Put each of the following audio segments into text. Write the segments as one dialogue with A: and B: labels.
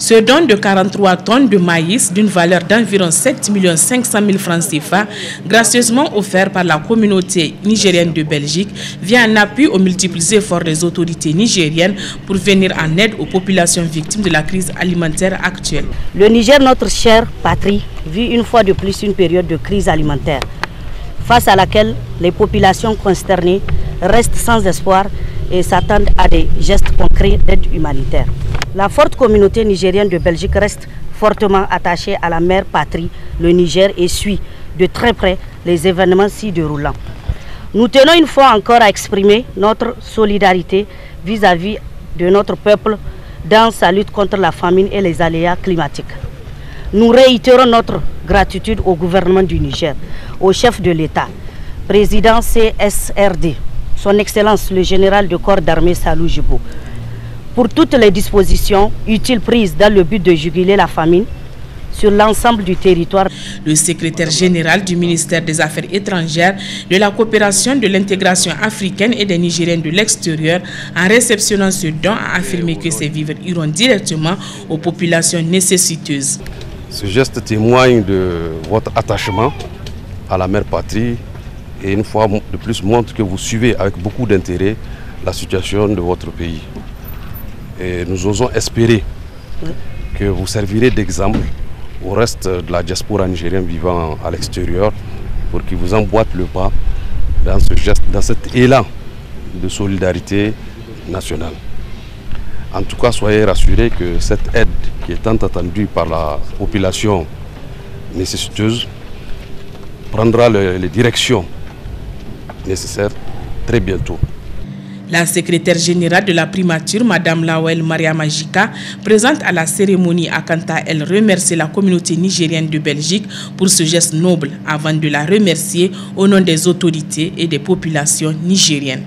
A: Ce don de 43 tonnes de maïs d'une valeur d'environ 7 500 000 francs CFA, gracieusement offert par la communauté nigérienne de Belgique, vient en appui aux multiples efforts des autorités nigériennes pour venir en aide aux populations victimes de la crise alimentaire actuelle.
B: Le Niger, notre chère patrie, vit une fois de plus une période de crise alimentaire, face à laquelle les populations consternées restent sans espoir et s'attendent à des gestes concrets d'aide humanitaire. La forte communauté nigérienne de Belgique reste fortement attachée à la mère patrie, le Niger, et suit de très près les événements s'y déroulant. Nous tenons une fois encore à exprimer notre solidarité vis-à-vis de notre peuple dans sa lutte contre la famine et les aléas climatiques. Nous réitérons notre gratitude au gouvernement du Niger, au chef de l'État, président CSRD, son Excellence le général de corps d'armée Salou Djibo, pour toutes les dispositions utiles prises dans le but de juguler la famine sur l'ensemble du territoire.
A: Le secrétaire général du ministère des Affaires étrangères, de la coopération, de l'intégration africaine et des Nigériens de l'extérieur, en réceptionnant ce don, a affirmé que ces vivres iront directement aux populations nécessiteuses.
C: Ce geste témoigne de votre attachement à la mère patrie et une fois de plus montre que vous suivez avec beaucoup d'intérêt la situation de votre pays. Et nous osons espérer que vous servirez d'exemple au reste de la diaspora nigérienne vivant à l'extérieur pour qu'ils vous emboîtent le pas dans ce geste, dans cet élan de solidarité nationale. En tout cas, soyez rassurés que cette aide qui est tant attendue par la population nécessiteuse prendra les directions nécessaires très bientôt.
A: La secrétaire générale de la primature, Mme Lawel Maria Majika, présente à la cérémonie, a quant à elle remercié la communauté nigérienne de Belgique pour ce geste noble avant de la remercier au nom des autorités et des populations nigériennes.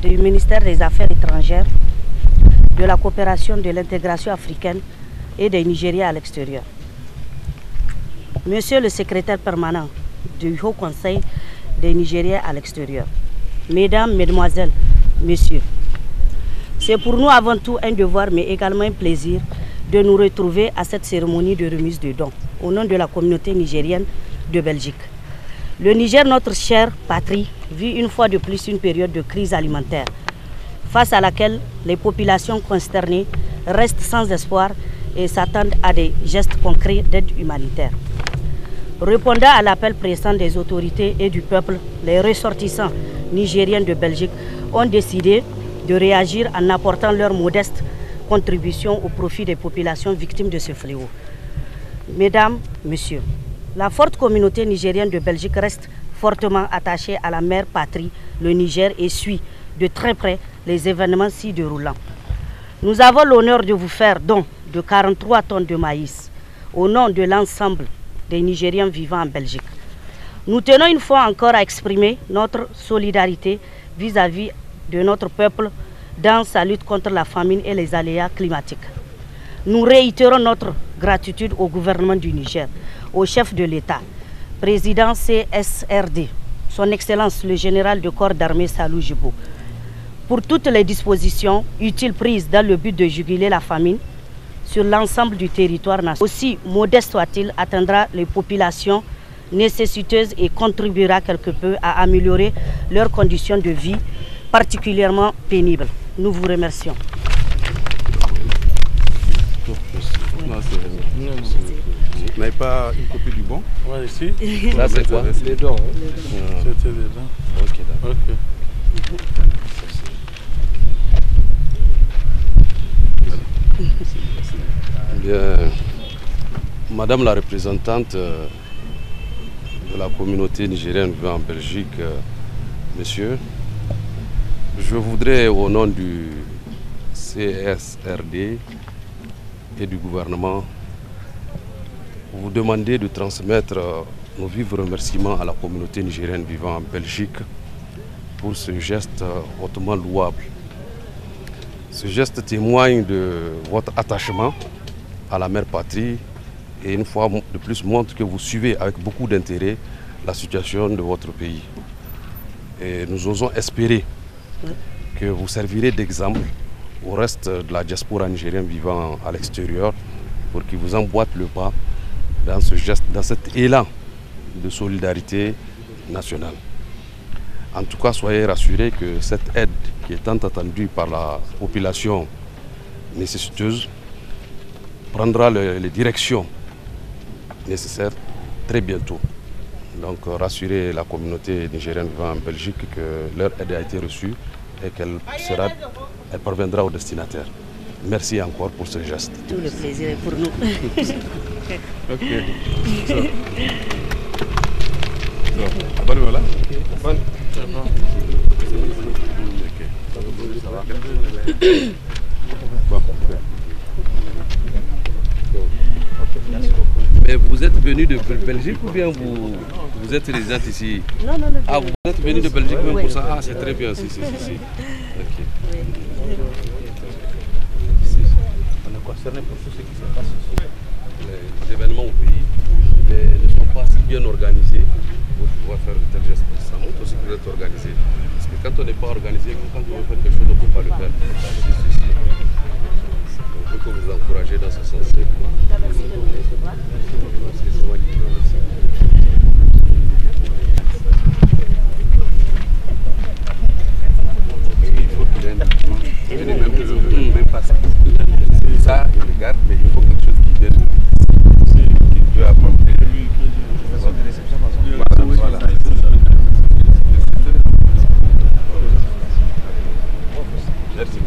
B: Du ministère des Affaires étrangères, de la coopération, de l'intégration africaine et des Nigériens à l'extérieur. Monsieur le secrétaire permanent du Haut Conseil des Nigériens à l'extérieur, Mesdames, Mesdemoiselles, Messieurs, c'est pour nous avant tout un devoir mais également un plaisir de nous retrouver à cette cérémonie de remise de dons au nom de la communauté nigérienne de Belgique. Le Niger, notre chère patrie, vit une fois de plus une période de crise alimentaire, face à laquelle les populations consternées restent sans espoir et s'attendent à des gestes concrets d'aide humanitaire. Répondant à l'appel pressant des autorités et du peuple, les ressortissants nigériens de Belgique ont décidé de réagir en apportant leur modeste contribution au profit des populations victimes de ce fléau. Mesdames, Messieurs, la forte communauté nigérienne de Belgique reste fortement attachée à la mère patrie, le Niger, et suit de très près les événements s'y déroulant. Nous avons l'honneur de vous faire don de 43 tonnes de maïs au nom de l'ensemble des Nigériens vivant en Belgique. Nous tenons une fois encore à exprimer notre solidarité vis-à-vis de notre peuple dans sa lutte contre la famine et les aléas climatiques. Nous réitérons notre gratitude au gouvernement du Niger, au chef de l'État, président CSRD, son Excellence le général de corps d'armée Salou Djibo, pour toutes les dispositions utiles prises dans le but de juguler la famine sur l'ensemble du territoire national. Aussi modeste soit-il, atteindra les populations nécessiteuses et contribuera quelque peu à améliorer leurs conditions de vie particulièrement pénibles. Nous vous remercions.
D: Non, vous n'avez pas une copie du bon?
E: Oui, ici.
C: Là, c'est quoi?
E: Les dons. C'était les dons.
C: Ok, d'accord.
E: Ok.
C: Bien, Madame la représentante de la communauté nigérienne vivant en Belgique, Monsieur, je voudrais au nom du CSRD et du gouvernement vous demander de transmettre nos vifs remerciements à la communauté nigérienne vivant en Belgique pour ce geste hautement louable. Ce geste témoigne de votre attachement à la mère patrie et une fois de plus montre que vous suivez avec beaucoup d'intérêt la situation de votre pays. Et nous osons espérer que vous servirez d'exemple au reste de la diaspora nigérienne vivant à l'extérieur pour qu'ils vous emboîtent le pas dans ce geste, dans cet élan de solidarité nationale. En tout cas, soyez rassurés que cette aide qui est tant attendue par la population nécessiteuse prendra les directions nécessaires très bientôt. Donc rassurez la communauté nigérienne vivant en Belgique que leur aide a été reçue et qu'elle parviendra au destinataire. Merci encore pour ce geste.
B: Tout le plaisir est pour nous.
D: Ok. Bonne voilà. Bonne. Bon.
C: Mais vous êtes venu de Belgique ou bien vous êtes résidente ici?
B: Non.
C: Ah, vous êtes venu de Belgique même pour ça? Ah, c'est très bien, si. Ok.
E: On est concerné pour tout ce qui se passe ici.
C: Les événements au pays ne sont pas si bien organisés pour pouvoir faire de tels gestes. Ça montre aussi que vous êtes organisé. Parce que quand on n'est pas organisé, quand on veut faire quelque chose, on ne peut pas le faire. On veut que vous encouragez dans ce sens.
D: Il faut qu'il y ait un document. Même pas ça. Ça, il regarde, mais il faut quelque chose qui donne. Qui peut apporter. Voilà. Merci.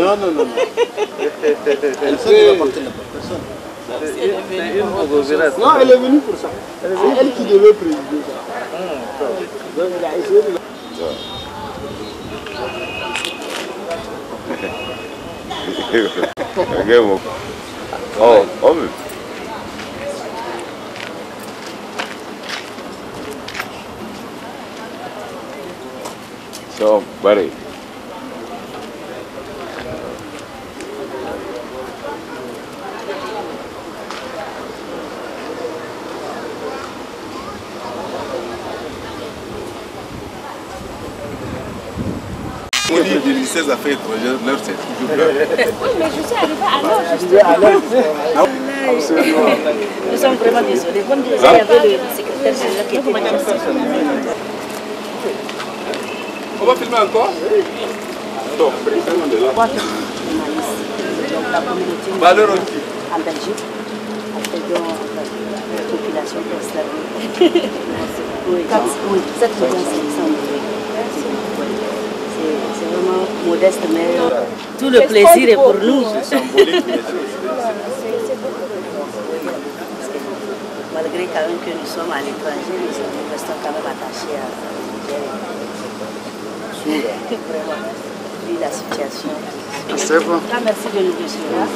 E: Non. Elle peut apporter la personne. Non, elle est venue pour ça. C'est elle qui devait présider ça. Donc il a essayé de...
F: Oh. So, buddy.
D: police du ministère des Affaires étrangères, l'heure c'est toujours l'heure.
F: Mais je suis arrivé à l'heure.
B: Nous sommes vraiment désolés. Comme disait, il y avait le secrétaire général qui était là.
D: On va filmer encore? Donc,
B: la communauté en Belgique, la population consternée. Oui, cette c'est vraiment modeste, mais tout le plaisir est pour nous. Malgré quand même que nous sommes à l'étranger, nous restons quand même attachés à vraiment, vu la situation. Merci de nous recevoir.